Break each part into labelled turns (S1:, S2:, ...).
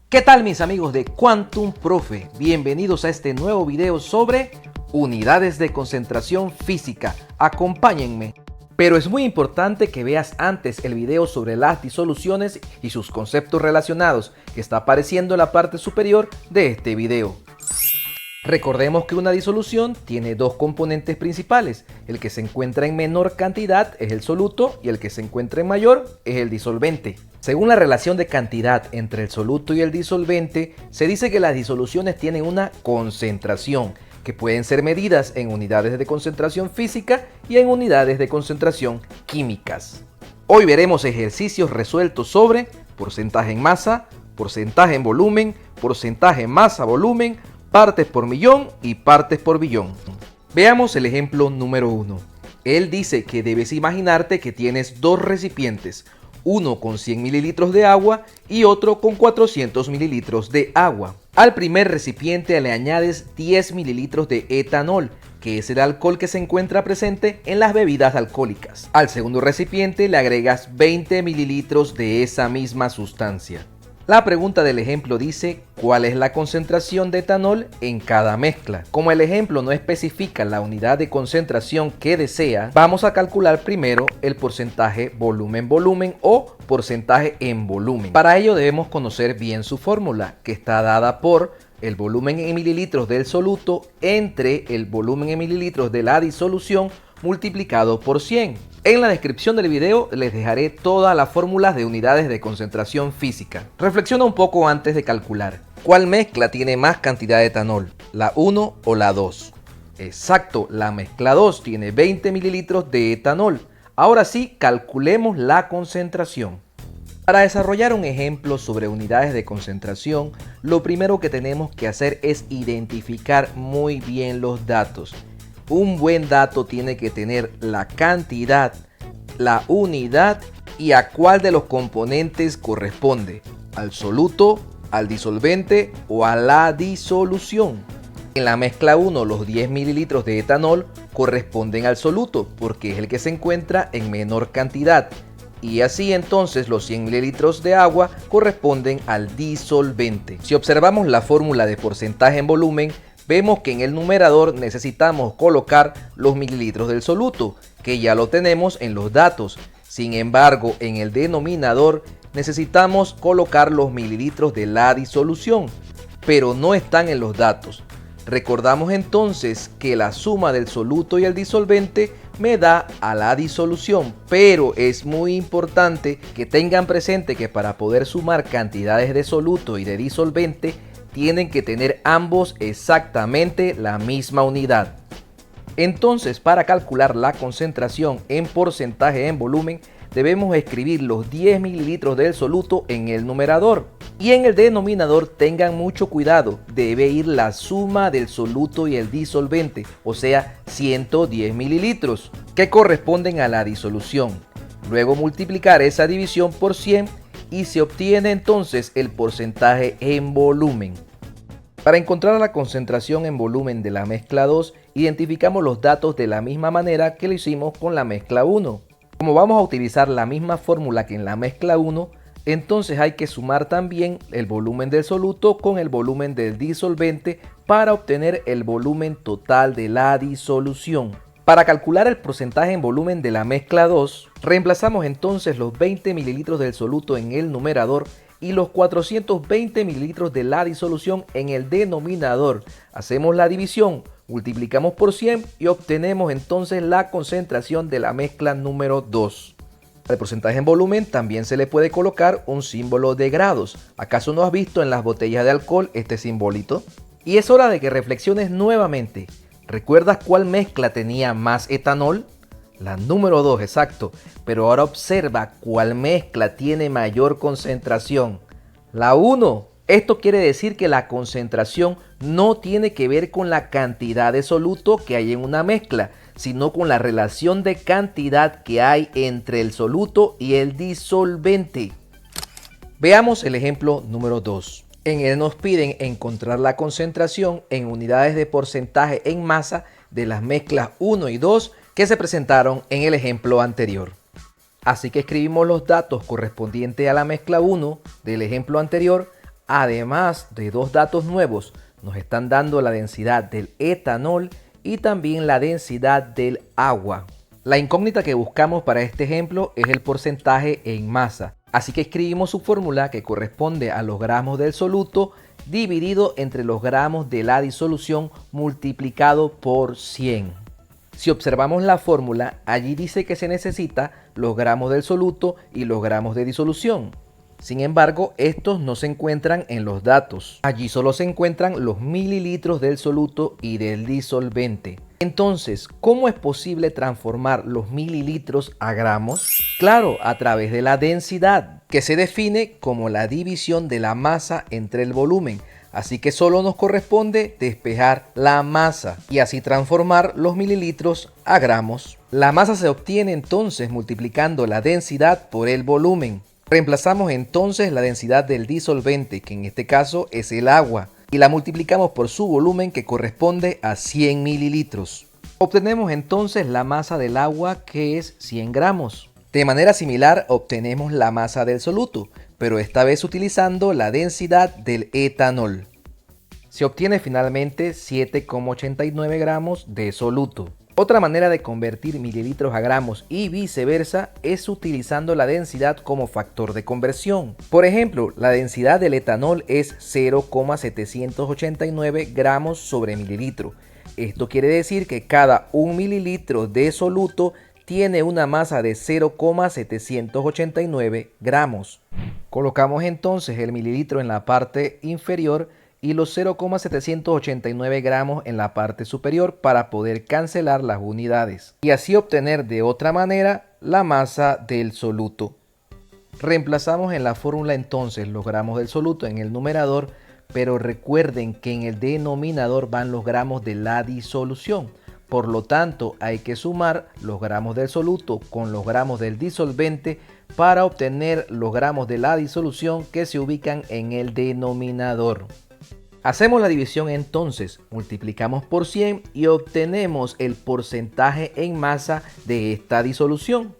S1: ¿Qué tal mis amigos de Quantum Profe? Bienvenidos a este nuevo video sobre unidades de concentración física. Acompáñenme. Pero es muy importante que veas antes el video sobre las disoluciones y sus conceptos relacionados que está apareciendo en la parte superior de este video. Recordemos que una disolución tiene dos componentes principales. El que se encuentra en menor cantidad es el soluto y el que se encuentra en mayor es el disolvente. Según la relación de cantidad entre el soluto y el disolvente, se dice que las disoluciones tienen una concentración, que pueden ser medidas en unidades de concentración física y en unidades de concentración químicas. Hoy veremos ejercicios resueltos sobre porcentaje en masa, porcentaje en volumen, porcentaje masa-volumen, partes por millón y partes por billón. Veamos el ejemplo número 1. Él dice que debes imaginarte que tienes dos recipientes, uno con 100 mililitros de agua y otro con 400 mililitros de agua. Al primer recipiente le añades 10 mililitros de etanol, que es el alcohol que se encuentra presente en las bebidas alcohólicas. Al segundo recipiente le agregas 20 mililitros de esa misma sustancia. La pregunta del ejemplo dice ¿cuál es la concentración de etanol en cada mezcla? Como el ejemplo no especifica la unidad de concentración que desea, vamos a calcular primero el porcentaje volumen-volumen o porcentaje en volumen. Para ello debemos conocer bien su fórmula, que está dada por el volumen en mililitros del soluto entre el volumen en mililitros de la disolución multiplicado por 100. En la descripción del video les dejaré todas las fórmulas de unidades de concentración física. Reflexiona un poco antes de calcular. ¿Cuál mezcla tiene más cantidad de etanol? ¿La 1 o la 2? Exacto, la mezcla 2 tiene 20 mililitros de etanol. Ahora sí, calculemos la concentración. Para desarrollar un ejemplo sobre unidades de concentración, lo primero que tenemos que hacer es identificar muy bien los datos. Un buen dato tiene que tener la cantidad, la unidad y a cuál de los componentes corresponde, al soluto, al disolvente o a la disolución. En la mezcla 1 los 10 mililitros de etanol corresponden al soluto porque es el que se encuentra en menor cantidad y así entonces los 100 mililitros de agua corresponden al disolvente. Si observamos la fórmula de porcentaje en volumen, vemos que en el numerador necesitamos colocar los mililitros del soluto, que ya lo tenemos en los datos. Sin embargo, en el denominador necesitamos colocar los mililitros de la disolución, pero no están en los datos. Recordamos entonces que la suma del soluto y el disolvente me da a la disolución, pero es muy importante que tengan presente que para poder sumar cantidades de soluto y de disolvente, tienen que tener ambos exactamente la misma unidad. Entonces, para calcular la concentración en porcentaje en volumen, debemos escribir los 10 mililitros del soluto en el numerador. Y en el denominador tengan mucho cuidado, debe ir la suma del soluto y el disolvente, o sea 110 mililitros, que corresponden a la disolución. Luego multiplicar esa división por 100 y se obtiene entonces el porcentaje en volumen. Para encontrar la concentración en volumen de la mezcla 2, identificamos los datos de la misma manera que lo hicimos con la mezcla 1. Como vamos a utilizar la misma fórmula que en la mezcla 1, entonces hay que sumar también el volumen del soluto con el volumen del disolvente para obtener el volumen total de la disolución. Para calcular el porcentaje en volumen de la mezcla 2, reemplazamos entonces los 20 mililitros del soluto en el numerador y los 420 mililitros de la disolución en el denominador. Hacemos la división, multiplicamos por 100 y obtenemos entonces la concentración de la mezcla número 2. Al porcentaje en volumen también se le puede colocar un símbolo de grados. ¿Acaso no has visto en las botellas de alcohol este simbolito? Y es hora de que reflexiones nuevamente. ¿Recuerdas cuál mezcla tenía más etanol? La número 2, exacto. Pero ahora observa cuál mezcla tiene mayor concentración. La 1. Esto quiere decir que la concentración no tiene que ver con la cantidad de soluto que hay en una mezcla, sino con la relación de cantidad que hay entre el soluto y el disolvente. Veamos el ejemplo número 2. En él nos piden encontrar la concentración en unidades de porcentaje en masa de las mezclas 1 y 2 que se presentaron en el ejemplo anterior. Así que escribimos los datos correspondientes a la mezcla 1 del ejemplo anterior Además de dos datos nuevos, nos están dando la densidad del etanol y también la densidad del agua. La incógnita que buscamos para este ejemplo es el porcentaje en masa. Así que escribimos su fórmula, que corresponde a los gramos del soluto dividido entre los gramos de la disolución multiplicado por 100. Si observamos la fórmula, allí dice que se necesita los gramos del soluto y los gramos de disolución. Sin embargo, estos no se encuentran en los datos. Allí solo se encuentran los mililitros del soluto y del disolvente. Entonces, ¿cómo es posible transformar los mililitros a gramos? Claro, a través de la densidad, que se define como la división de la masa entre el volumen. Así que solo nos corresponde despejar la masa y así transformar los mililitros a gramos. La masa se obtiene entonces multiplicando la densidad por el volumen. Reemplazamos entonces la densidad del disolvente, que en este caso es el agua, y la multiplicamos por su volumen, que corresponde a 100 mililitros. Obtenemos entonces la masa del agua, que es 100 gramos. De manera similar obtenemos la masa del soluto, pero esta vez utilizando la densidad del etanol. Se obtiene finalmente 7,89 gramos de soluto. Otra manera de convertir mililitros a gramos y viceversa es utilizando la densidad como factor de conversión. Por ejemplo, la densidad del etanol es 0,789 gramos sobre mililitro. Esto quiere decir que cada 1 mililitro de soluto tiene una masa de 0,789 gramos. Colocamos entonces el mililitro en la parte inferior y los 0,789 gramos en la parte superior para poder cancelar las unidades y así obtener de otra manera la masa del soluto. Reemplazamos en la fórmula entonces los gramos del soluto en el numerador, pero recuerden que en el denominador van los gramos de la disolución. Por lo tanto, hay que sumar los gramos del soluto con los gramos del disolvente para obtener los gramos de la disolución que se ubican en el denominador. Hacemos la división entonces, multiplicamos por 100 y obtenemos el porcentaje en masa de esta disolución.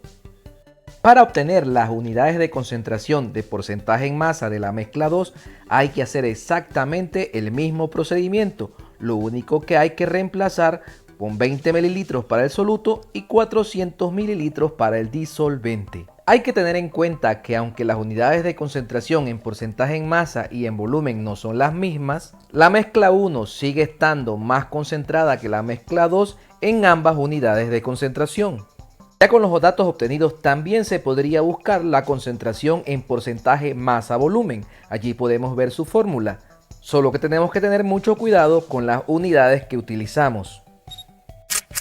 S1: Para obtener las unidades de concentración de porcentaje en masa de la mezcla 2 hay que hacer exactamente el mismo procedimiento. Lo único que hay que reemplazar con 20 mililitros para el soluto y 400 mililitros para el disolvente. Hay que tener en cuenta que aunque las unidades de concentración en porcentaje en masa y en volumen no son las mismas, la mezcla 1 sigue estando más concentrada que la mezcla 2 en ambas unidades de concentración. Ya con los datos obtenidos también se podría buscar la concentración en porcentaje masa-volumen. Allí podemos ver su fórmula, solo que tenemos que tener mucho cuidado con las unidades que utilizamos.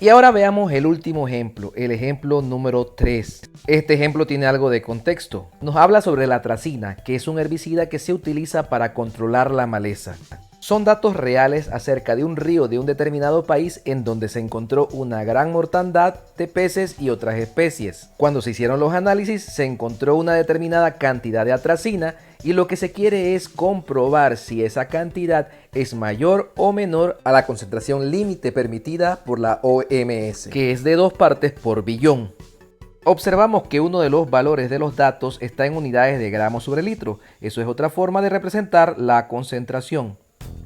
S1: Y ahora veamos el último ejemplo, el ejemplo número 3. Este ejemplo tiene algo de contexto. Nos habla sobre la atracina, que es un herbicida que se utiliza para controlar la maleza. Son datos reales acerca de un río de un determinado país en donde se encontró una gran mortandad de peces y otras especies. Cuando se hicieron los análisis se encontró una determinada cantidad de atracina y lo que se quiere es comprobar si esa cantidad es mayor o menor a la concentración límite permitida por la OMS, que es de 2 partes por billón. Observamos que uno de los valores de los datos está en unidades de gramos sobre litro. Eso es otra forma de representar la concentración.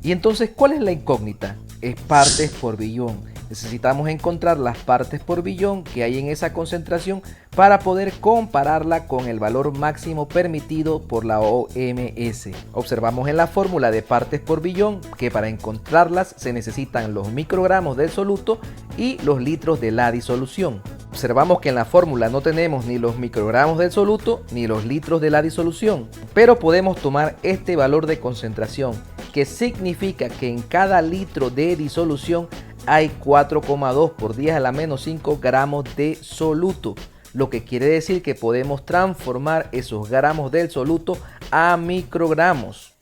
S1: Y entonces, ¿cuál es la incógnita? Es partes por billón. Necesitamos encontrar las partes por billón que hay en esa concentración para poder compararla con el valor máximo permitido por la OMS. Observamos en la fórmula de partes por billón que para encontrarlas se necesitan los microgramos del soluto y los litros de la disolución. Observamos que en la fórmula no tenemos ni los microgramos del soluto ni los litros de la disolución, pero podemos tomar este valor de concentración, que significa que en cada litro de disolución hay 4,2 por 10 a la menos 5 gramos de soluto, lo que quiere decir que podemos transformar esos gramos del soluto a microgramos,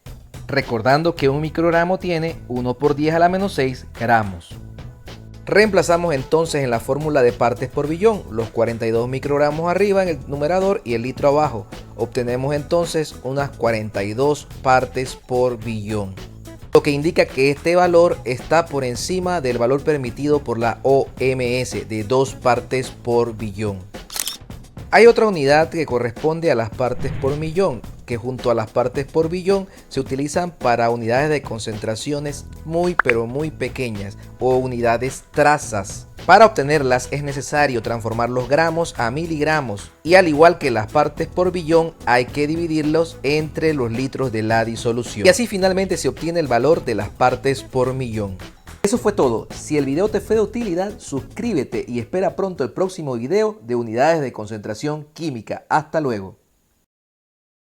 S1: recordando que un microgramo tiene 1 por 10 a la menos 6 gramos. Reemplazamos entonces en la fórmula de partes por billón los 42 microgramos arriba en el numerador y el litro abajo. Obtenemos entonces unas 42 partes por billón, lo que indica que este valor está por encima del valor permitido por la OMS de 2 partes por billón. Hay otra unidad que corresponde a las partes por millón, que junto a las partes por billón se utilizan para unidades de concentraciones muy pero muy pequeñas o unidades trazas. Para obtenerlas es necesario transformar los gramos a miligramos y al igual que las partes por billón hay que dividirlos entre los litros de la disolución. Y así finalmente se obtiene el valor de las partes por millón. Eso fue todo. Si el video te fue de utilidad, suscríbete y espera pronto el próximo video de unidades de concentración química. Hasta luego.